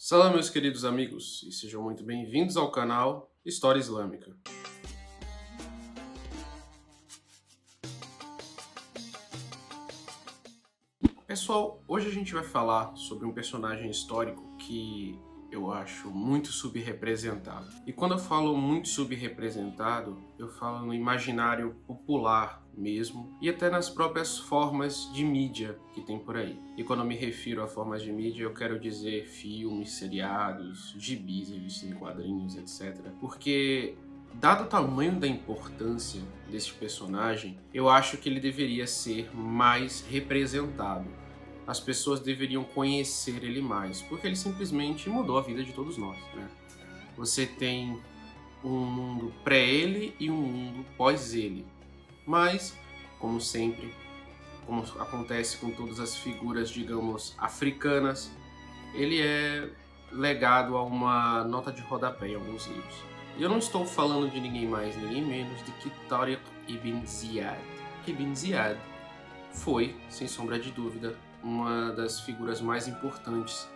Salve, meus queridos amigos, e sejam muito bem-vindos ao canal História Islâmica. Pessoal, hoje a gente vai falar sobre um personagem histórico que eu acho muito subrepresentado. E quando eu falo muito subrepresentado, eu falo no imaginário popular mesmo, e até nas próprias formas de mídia que tem por aí. E quando eu me refiro a formas de mídia, eu quero dizer filmes, seriados, gibis, revistas em quadrinhos, etc. Porque, dado o tamanho da importância desse personagem, eu acho que ele deveria ser mais representado. As pessoas deveriam conhecer ele mais, porque ele simplesmente mudou a vida de todos nós, né? Você tem um mundo pré-ele e um mundo pós-ele. Mas, como sempre, como acontece com todas as figuras, digamos, africanas, ele é legado a uma nota de rodapé em alguns livros. E eu não estou falando de ninguém mais, ninguém menos do que Tariq ibn Ziyad. Ibn Ziyad foi, sem sombra de dúvida, uma das figuras mais importantes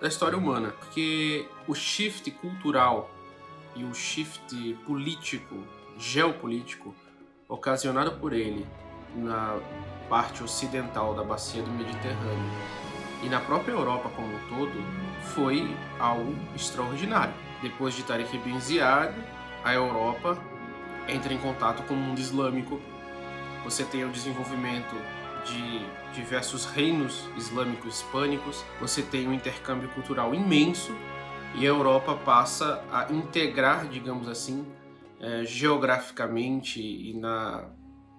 da história humana, porque o shift cultural e o shift político, geopolítico, ocasionado por ele na parte ocidental da bacia do Mediterrâneo e na própria Europa como um todo, foi algo extraordinário. Depois de Tariq ibn Ziyad, a Europa entra em contato com o mundo islâmico. Você tem o desenvolvimento de diversos reinos islâmicos hispânicos, você tem um intercâmbio cultural imenso e a Europa passa a integrar, digamos assim, geograficamente e na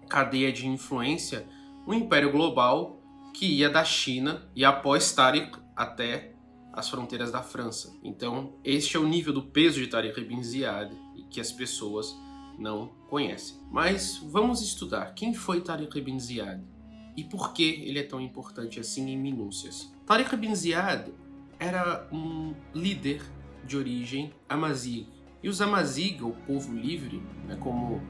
cadeia de influência, um império global que ia da China e após Tariq até as fronteiras da França. Então, este é o nível do peso de Tariq ibn Ziyad e que as pessoas não conhecem. Mas vamos estudar quem foi Tariq ibn Ziyad e por que ele é tão importante assim em minúcias. Tariq ibn Ziyad era um líder de origem amazigh. E os amazigh, o povo livre, como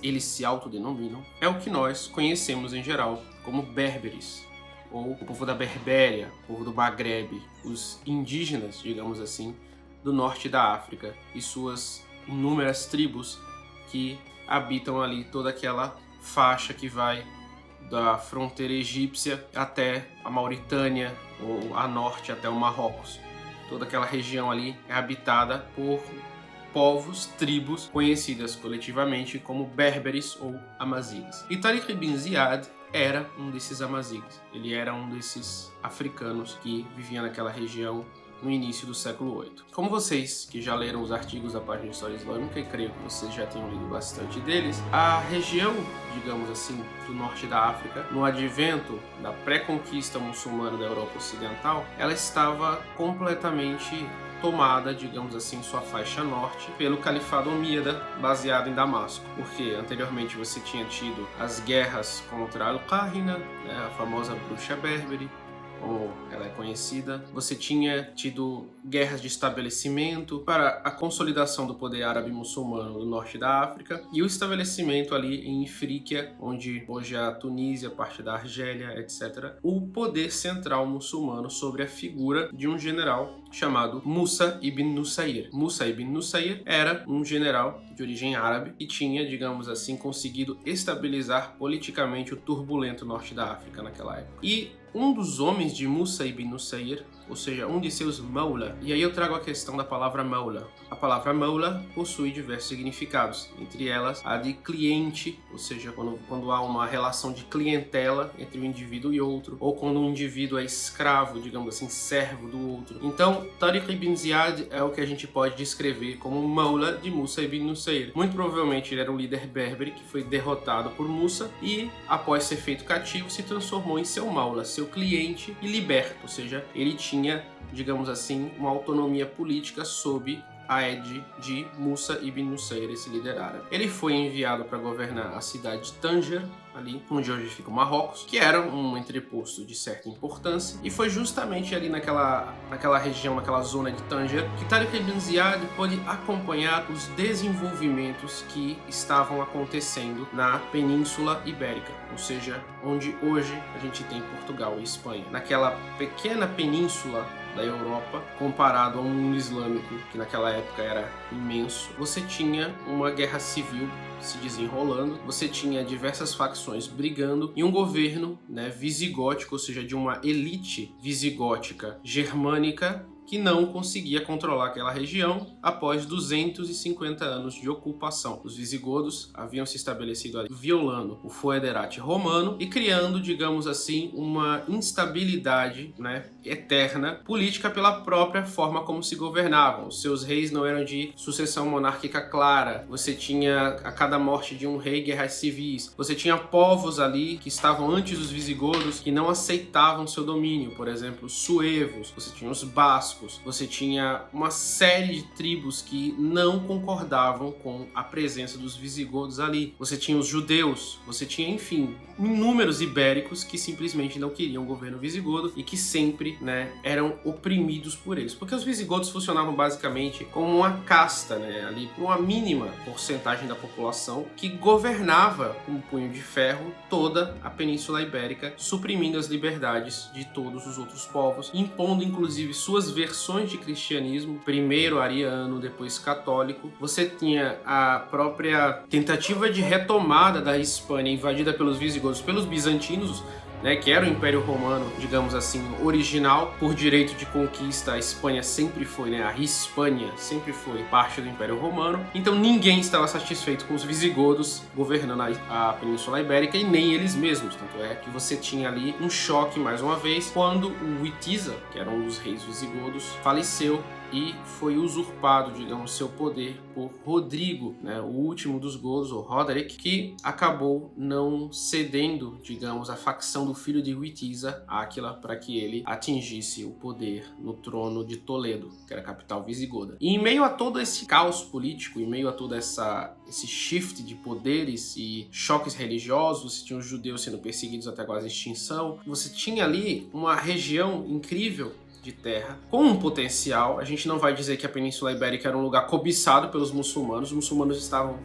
eles se autodenominam, é o que nós conhecemos em geral como berberes, ou o povo da Berbéria, o povo do Maghreb, os indígenas, digamos assim, do norte da África e suas inúmeras tribos que habitam ali toda aquela faixa que vai da fronteira egípcia até a Mauritânia, ou a norte até o Marrocos. Toda aquela região ali é habitada por povos, tribos conhecidas coletivamente como berberes ou amazigas. E Tariq ibn Ziyad era um desses amazigas. Ele era um desses africanos que viviam naquela região no início do século VIII. Como vocês que já leram os artigos da página de História Islâmica, e creio que vocês já tenham lido bastante deles, a região, digamos assim, do norte da África, no advento da pré-conquista muçulmana da Europa Ocidental, ela estava completamente tomada, digamos assim, sua faixa norte, pelo Califado Omíada, baseado em Damasco. Porque anteriormente você tinha tido as guerras contra Al-Qahina, a famosa bruxa berbere, como ela é conhecida. Você tinha tido guerras de estabelecimento para a consolidação do poder árabe muçulmano do norte da África e o estabelecimento ali em Ifríquia, onde hoje é a Tunísia, parte da Argélia, etc. O poder central muçulmano sobre a figura de um general chamado Musa ibn Nusayr. Musa ibn Nusayr era um general de origem árabe e tinha, digamos assim, conseguido estabilizar politicamente o turbulento norte da África naquela época. E um dos homens de Musa ibn Nusayr, ou seja, um de seus maula, e aí eu trago a questão da palavra maula. A palavra maula possui diversos significados, entre elas a de cliente, ou seja, quando há uma relação de clientela entre um indivíduo e outro, ou quando um indivíduo é escravo, digamos assim, servo do outro. Então, Tariq ibn Ziyad é o que a gente pode descrever como maula de Musa ibn Nusayr. Muito provavelmente ele era um líder berbere que foi derrotado por Musa e, após ser feito cativo, se transformou em seu maula, seu cliente e liberto, ou seja, ele tinha, digamos assim, uma autonomia política sob a égide de Musa ibn Nusayr, esse líder árabe. Ele foi enviado para governar a cidade de Tanger, ali onde hoje fica o Marrocos, que era um entreposto de certa importância, e foi justamente ali naquela região, naquela zona de Tanger, que Tariq ibn Ziyad pôde acompanhar os desenvolvimentos que estavam acontecendo na Península Ibérica, ou seja, onde hoje a gente tem Portugal e Espanha. Naquela pequena península da Europa, comparado ao mundo islâmico, que naquela época era imenso. Você tinha uma guerra civil se desenrolando, você tinha diversas facções brigando e um governo, visigótico, ou seja, de uma elite visigótica germânica, que não conseguia controlar aquela região após 250 anos de ocupação. Os visigodos haviam se estabelecido ali, violando o foederate romano e criando, digamos assim, uma instabilidade, eterna, política pela própria forma como se governavam. Os seus reis não eram de sucessão monárquica clara, você tinha a cada morte de um rei guerras civis, você tinha povos ali que estavam antes dos visigodos que não aceitavam seu domínio, por exemplo, os suevos, você tinha os bascos, você tinha uma série de tribos que não concordavam com a presença dos visigodos ali. Você tinha os judeus, você tinha, enfim, inúmeros ibéricos que simplesmente não queriam o governo visigodo e que sempre, eram oprimidos por eles. Porque os visigodos funcionavam basicamente como uma casta, ali, uma mínima porcentagem da população que governava com um punho de ferro toda a Península Ibérica, suprimindo as liberdades de todos os outros povos, impondo inclusive suas versões de cristianismo, primeiro ariano, depois católico. Você tinha a própria tentativa de retomada da Hispânia invadida pelos visigodos, pelos bizantinos, que era o Império Romano, digamos assim, original, por direito de conquista. A Espanha sempre foi, a Hispânia sempre foi parte do Império Romano. Então ninguém estava satisfeito com os visigodos governando a Península Ibérica e nem eles mesmos. Tanto é que você tinha ali um choque, mais uma vez, quando o Witiza, que era um dos reis visigodos, faleceu e foi usurpado, digamos, seu poder por Rodrigo, o último dos godos, o Roderick, que acabou não cedendo, digamos, a facção do filho de Witiza, Áquila, para que ele atingisse o poder no trono de Toledo, que era a capital visigoda. E em meio a todo esse caos político, em meio a todo esse shift de poderes e choques religiosos, você tinha os judeus sendo perseguidos até quase extinção, você tinha ali uma região incrível de terra, com um potencial. A gente não vai dizer que a Península Ibérica era um lugar cobiçado pelos muçulmanos. Os muçulmanos estavam,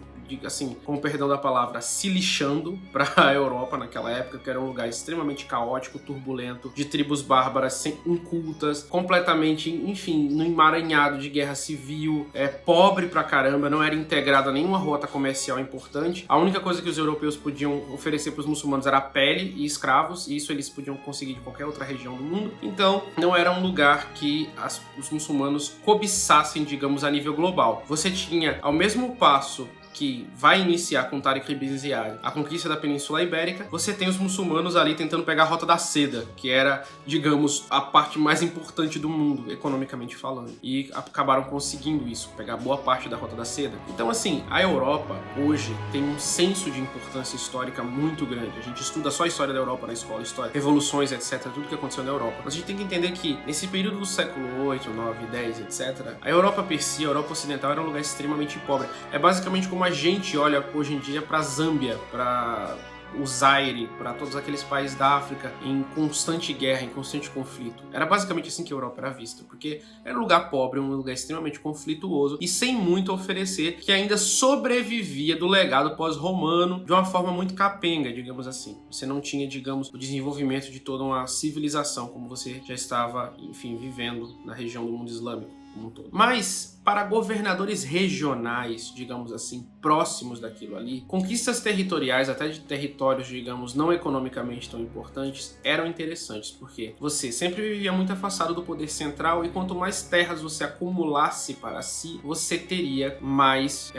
assim, com o perdão da palavra, se lixando para a Europa naquela época, que era um lugar extremamente caótico, turbulento, de tribos bárbaras incultas, completamente, enfim, no emaranhado de guerra civil, pobre pra caramba, não era integrado a nenhuma rota comercial importante. A única coisa que os europeus podiam oferecer para os muçulmanos era pele e escravos, e isso eles podiam conseguir de qualquer outra região do mundo. Então, não era um lugar que os muçulmanos cobiçassem, digamos, a nível global. Você tinha, ao mesmo passo que vai iniciar com Tariq ibn Ziyad a conquista da Península Ibérica, você tem os muçulmanos ali tentando pegar a Rota da Seda, que era, digamos, a parte mais importante do mundo, economicamente falando. E acabaram conseguindo isso, pegar boa parte da Rota da Seda. Então, assim, a Europa hoje tem um senso de importância histórica muito grande. A gente estuda só a história da Europa na escola, história, revoluções, etc., tudo que aconteceu na Europa. Mas a gente tem que entender que, nesse período do século 8, 9, 10, etc., a Europa per si, a Europa Ocidental, era um lugar extremamente pobre. É basicamente como a gente olha hoje em dia para a Zâmbia, para o Zaire, para todos aqueles países da África em constante guerra, em constante conflito. Era basicamente assim que a Europa era vista, porque era um lugar pobre, um lugar extremamente conflituoso e sem muito a oferecer, que ainda sobrevivia do legado pós-romano de uma forma muito capenga, digamos assim. Você não tinha, digamos, o desenvolvimento de toda uma civilização como você já estava, enfim, vivendo na região do mundo islâmico como um todo. Mas para governadores regionais, digamos assim, próximos daquilo ali, conquistas territoriais, até de territórios, digamos, não economicamente tão importantes, eram interessantes, porque você sempre vivia muito afastado do poder central e quanto mais terras você acumulasse para si, você teria mais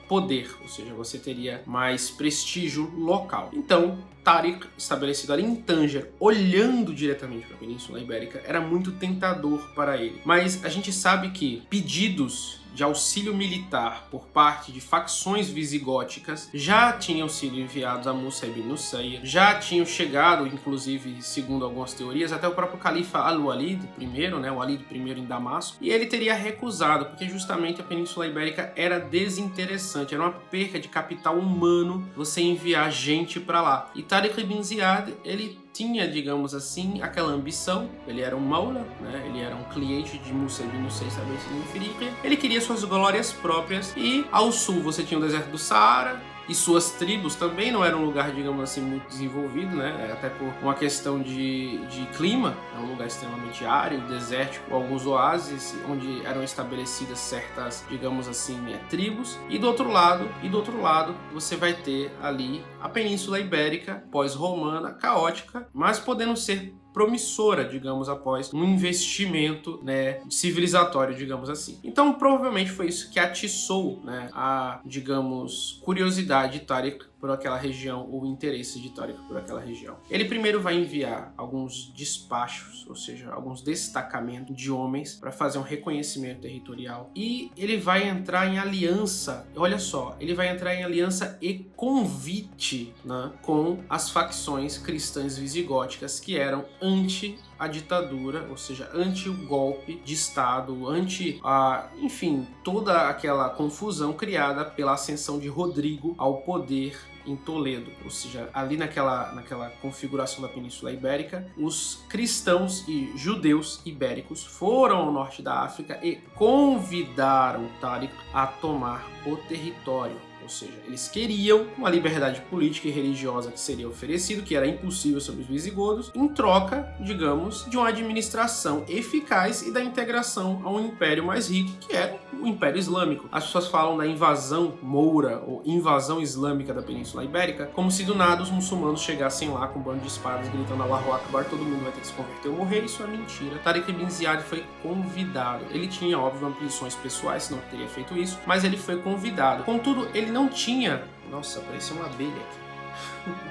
poder, ou seja, você teria mais prestígio local. Então, Tariq, estabelecido ali em Tanger, olhando diretamente para a Península Ibérica, era muito tentador para ele. Mas a gente sabe que pedidos de auxílio militar por parte de facções visigóticas já tinham sido enviados a Musa ibn Nusayr, já tinham chegado, inclusive, segundo algumas teorias, até o próprio califa Al-Walid I, o Walid I em Damasco, e ele teria recusado, porque justamente a Península Ibérica era desinteressante, era uma perca de capital humano você enviar gente para lá. E Tariq ibn Ziyad, ele tinha, digamos assim, aquela ambição. Ele era um maula, ele era um cliente de Musa ibn Nusayr estabelecido em Ifríqiya. Ele queria suas glórias próprias e ao sul você tinha o deserto do Saara e suas tribos também não era um lugar, digamos assim, muito desenvolvido, né? Até por uma questão de clima, é um lugar extremamente árido, desértico, alguns oásis onde eram estabelecidas certas, digamos assim, tribos. E do outro lado, você vai ter ali a Península Ibérica, pós-romana, caótica, mas podendo ser promissora, digamos, após um investimento, né, civilizatório, digamos assim. Então, provavelmente foi isso que atiçou, né, a, digamos, curiosidade de Tariq por aquela região, ou o interesse de Tariq por aquela região. Ele primeiro vai enviar alguns despachos, ou seja, alguns destacamentos de homens para fazer um reconhecimento territorial, e ele vai entrar em aliança, olha só, ele vai entrar em aliança e convite, né, com as facções cristãs visigóticas que eram anti a ditadura, ou seja, anti o golpe de Estado, anti enfim, toda aquela confusão criada pela ascensão de Rodrigo ao poder em Toledo, ou seja, ali naquela configuração da Península Ibérica, os cristãos e judeus ibéricos foram ao norte da África e convidaram Tariq a tomar o território. Ou seja, eles queriam uma liberdade política e religiosa que seria oferecido, que era impossível sobre os visigodos, em troca, digamos, de uma administração eficaz e da integração a um império mais rico, que era o Império Islâmico. As pessoas falam da invasão moura ou invasão islâmica da Península Ibérica, como se do nada os muçulmanos chegassem lá com um bando de espadas gritando Allahu Akbar, todo mundo vai ter que se converter ou morrer. Isso é mentira. Tariq ibn Ziyad foi convidado. Ele tinha, óbvio, ambições pessoais, senão teria feito isso, mas ele foi convidado. Contudo, ele não tinha... Nossa, parecia uma abelha aqui.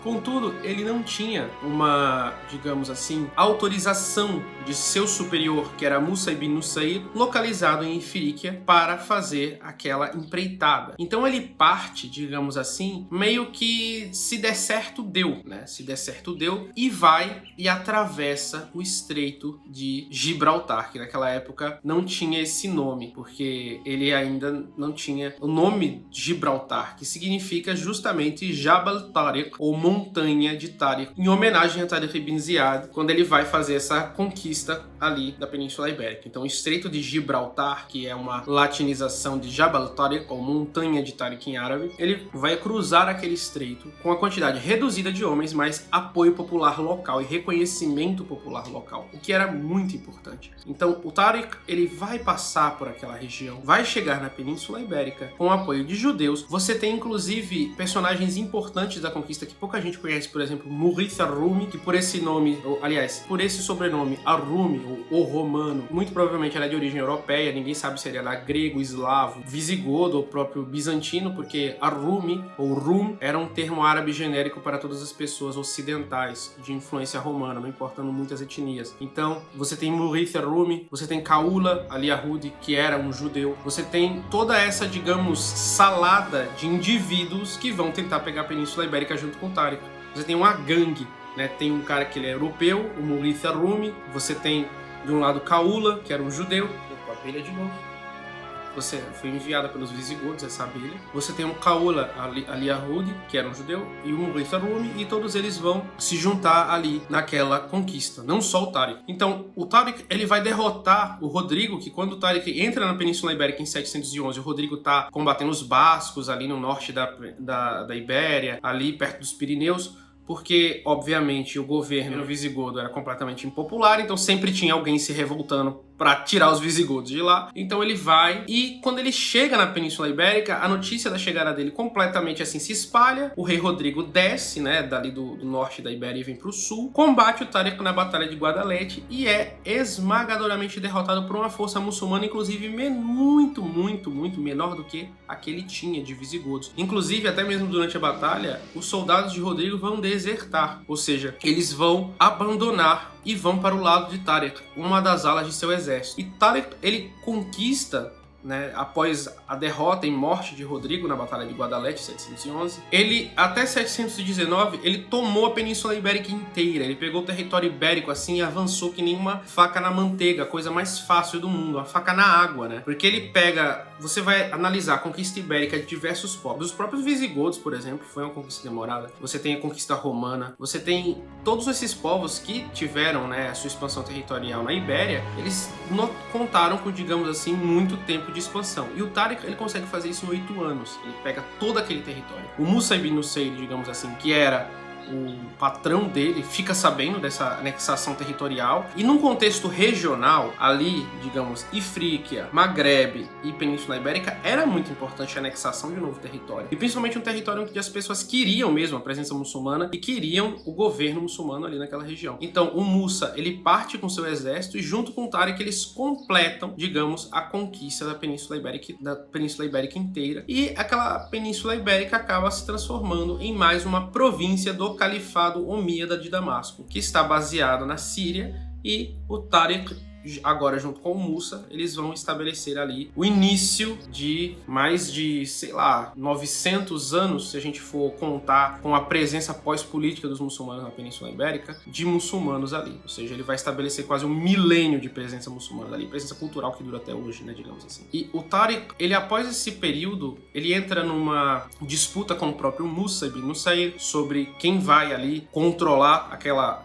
Contudo, ele não tinha uma, digamos assim, autorização de seu superior, que era Musa ibn Nusayr, localizado em Ifríquia, para fazer aquela empreitada. Então ele parte, digamos assim, meio que se der certo, deu, né? Se der certo, deu, e vai e atravessa o Estreito de Gibraltar, que naquela época não tinha esse nome, porque ele ainda não tinha o nome Gibraltar, que significa justamente Jabal Tariq, ou Montanha de Tariq, em homenagem a Tariq ibn Ziyad, quando ele vai fazer essa conquista ali da Península Ibérica. Então o Estreito de Gibraltar, que é uma latinização de Jabal Tariq, ou Montanha de Tariq em árabe, ele vai cruzar aquele estreito com uma quantidade reduzida de homens, mas apoio popular local e reconhecimento popular local, o que era muito importante. Então o Tariq, ele vai passar por aquela região, vai chegar na Península Ibérica com o apoio de judeus. Você tem inclusive personagens importantes da conquista que pouca gente conhece, por exemplo, Mughith ar-Rumi, que por esse nome, ou, aliás, por esse sobrenome ar-Rumi, ou romano, muito provavelmente ela é de origem europeia, ninguém sabe se ele era grego, eslavo, visigodo ou próprio bizantino, porque ar-Rumi, ou Rum, era um termo árabe genérico para todas as pessoas ocidentais de influência romana, não importando muitas etnias. Então, você tem Mughith ar-Rumi, você tem Kaula al-Yahudi, que era um judeu, você tem toda essa, digamos, salada de indivíduos que vão tentar pegar a Península Ibérica junto com Tariq. Você tem uma gangue, né? Tem um cara que ele é europeu, o Mughith ar-Rumi, você tem de um lado Kaula, que era um judeu, com a abelha de novo. Você foi enviada pelos visigodos, essa abelha. Você tem um Kaula al-Yahudi, que era um judeu, e o Mughith ar-Rumi, e todos eles vão se juntar ali naquela conquista, não só o Tariq. Então, o Tariq, ele vai derrotar o Rodrigo, que quando o Tariq entra na Península Ibérica em 711, o Rodrigo tá combatendo os bascos ali no norte da Ibéria, ali perto dos Pirineus, porque, obviamente, o governo visigodo era completamente impopular, então sempre tinha alguém se revoltando para tirar os visigodos de lá. Então ele vai, e quando ele chega na Península Ibérica, a notícia da chegada dele completamente assim se espalha. O rei Rodrigo desce, né, dali do norte da Ibéria e vem para o sul, combate o Tariq na Batalha de Guadalete e é esmagadoramente derrotado por uma força muçulmana, inclusive muito menor do que a que ele tinha de visigodos. Inclusive, até mesmo durante a batalha, os soldados de Rodrigo vão desertar, ou seja, eles vão abandonar e vão para o lado de Tariq, uma das alas de seu exército. E Tariq, ele conquista, né, após a derrota e morte de Rodrigo na Batalha de Guadalete, 711, ele, até 719, ele tomou a Península Ibérica inteira. Ele pegou o território ibérico assim e avançou que nem uma faca na manteiga, a coisa mais fácil do mundo, a faca na água, né? Porque ele pega, você vai analisar a conquista ibérica de diversos povos. Os próprios visigodos, por exemplo, foi uma conquista demorada. Você tem a conquista romana, você tem todos esses povos que tiveram, né, a sua expansão territorial na Ibéria, eles não contaram com, digamos assim, muito tempo de expansão. E o Tariq, ele consegue fazer isso em 8 anos. Ele pega todo aquele território. O Musa ibn Nusayr, digamos assim, que era o patrão dele, fica sabendo dessa anexação territorial, e num contexto regional, ali, digamos, Ifríquia, Maghreb e Península Ibérica, era muito importante a anexação de um novo território, e principalmente um território onde as pessoas queriam mesmo a presença muçulmana e queriam o governo muçulmano ali naquela região. Então o Musa, ele parte com seu exército e junto com o Tariq eles completam, digamos, a conquista da Península Ibérica inteira, e aquela Península Ibérica acaba se transformando em mais uma província do Califado Omíada de Damasco, que está baseado na Síria, e o Tariq, agora junto com o Musa, eles vão estabelecer ali o início de mais de, sei lá, 900 anos, se a gente for contar com a presença pós-política dos muçulmanos na Península Ibérica, de muçulmanos ali. Ou seja, ele vai estabelecer quase 1 milênio de presença muçulmana ali, presença cultural que dura até hoje, né, digamos assim. E o Tariq, ele após esse período, ele entra numa disputa com o próprio Musa ibn Nusayr sobre quem vai ali controlar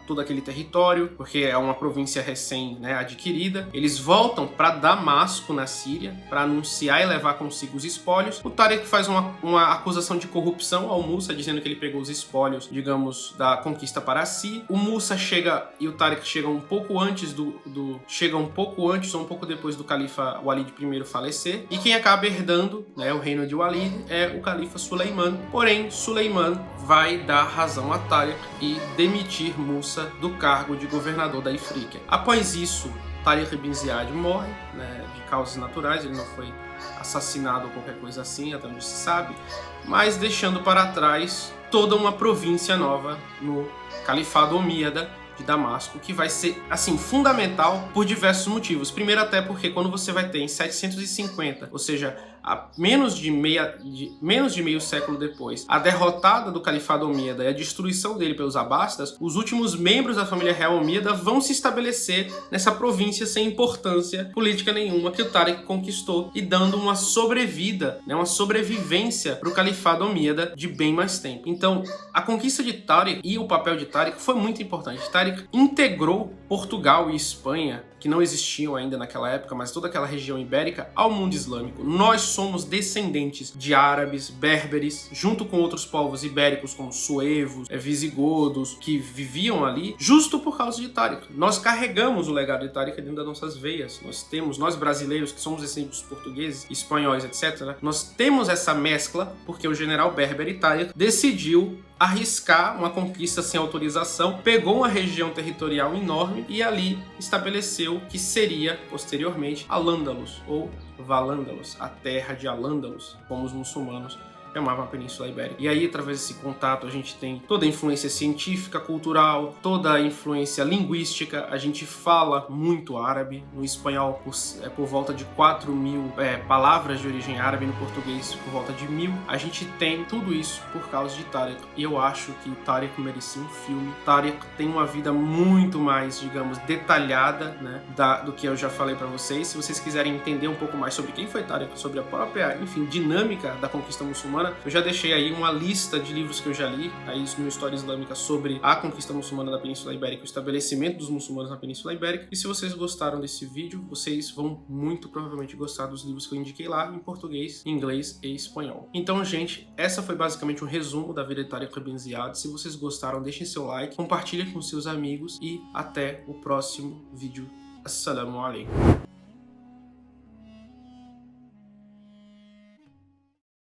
todo aquele território, porque é uma província recém, né, adquirida. Eles voltam para Damasco, na Síria, para anunciar e levar consigo os espólios. O Tariq faz uma acusação de corrupção ao Musa, dizendo que ele pegou os espólios, digamos, da conquista para si. O Musa chega e o Tariq chega um pouco antes chega um pouco antes ou um pouco depois do califa Walid I falecer. E quem acaba herdando, né, o reino de Walid é o califa Suleiman. Porém, Suleiman vai dar razão a Tariq e demitir Musa do cargo de governador da Ifríquia. Após isso, Tariq ibn Ziyad morre, né, de causas naturais, ele não foi assassinado ou qualquer coisa assim, até onde se sabe, mas deixando para trás toda uma província nova no Califado Omíada de Damasco, que vai ser, assim, fundamental por diversos motivos. Primeiro, até porque quando você vai ter em 750, ou seja, a menos de meio século depois, a derrotada do Califado Omíada e a destruição dele pelos abássidas, os últimos membros da família real omíada vão se estabelecer nessa província sem importância política nenhuma que o Tariq conquistou, e dando uma sobrevida, né, uma sobrevivência para o Califado Omíada de bem mais tempo. Então, a conquista de Tariq e o papel de Tariq foi muito importante. Tariq integrou Portugal e Espanha, que não existiam ainda naquela época, mas toda aquela região ibérica, ao mundo islâmico. Nós somos descendentes de árabes, berberes, junto com outros povos ibéricos como suevos, visigodos, que viviam ali, justo por causa de Tariq. Nós carregamos o legado de Tariq dentro das nossas veias. Nós brasileiros, que somos descendentes dos portugueses, espanhóis, etc., nós temos essa mescla porque o general berber Tariq decidiu arriscar uma conquista sem autorização, pegou uma região territorial enorme e ali estabeleceu que seria, posteriormente, Al-Andalus, ou Val-Andalus, a terra de Al-Andalus, como os muçulmanos chamavam a Península Ibérica. E aí, através desse contato, a gente tem toda a influência científica, cultural, toda a influência linguística. A gente fala muito árabe. No espanhol, por volta de 4.000 palavras de origem árabe, no português, por volta de 1.000. A gente tem tudo isso por causa de Tariq. E eu acho que Tariq merecia um filme. Tariq tem uma vida muito mais, digamos, detalhada, né, do que eu já falei para vocês. Se vocês quiserem entender um pouco mais sobre quem foi Tariq, sobre a própria, enfim, dinâmica da conquista muçulmana, eu já deixei aí uma lista de livros que eu já li, aí no História Islâmica, sobre a conquista muçulmana da Península Ibérica, o estabelecimento dos muçulmanos na Península Ibérica. E se vocês gostaram desse vídeo, vocês vão muito provavelmente gostar dos livros que eu indiquei lá, em português, inglês e espanhol. Então, gente, essa foi basicamente um resumo da vida de Tariq ibn Ziyad. Se vocês gostaram, deixem seu like, compartilhem com seus amigos e até o próximo vídeo. Assalamu alaikum.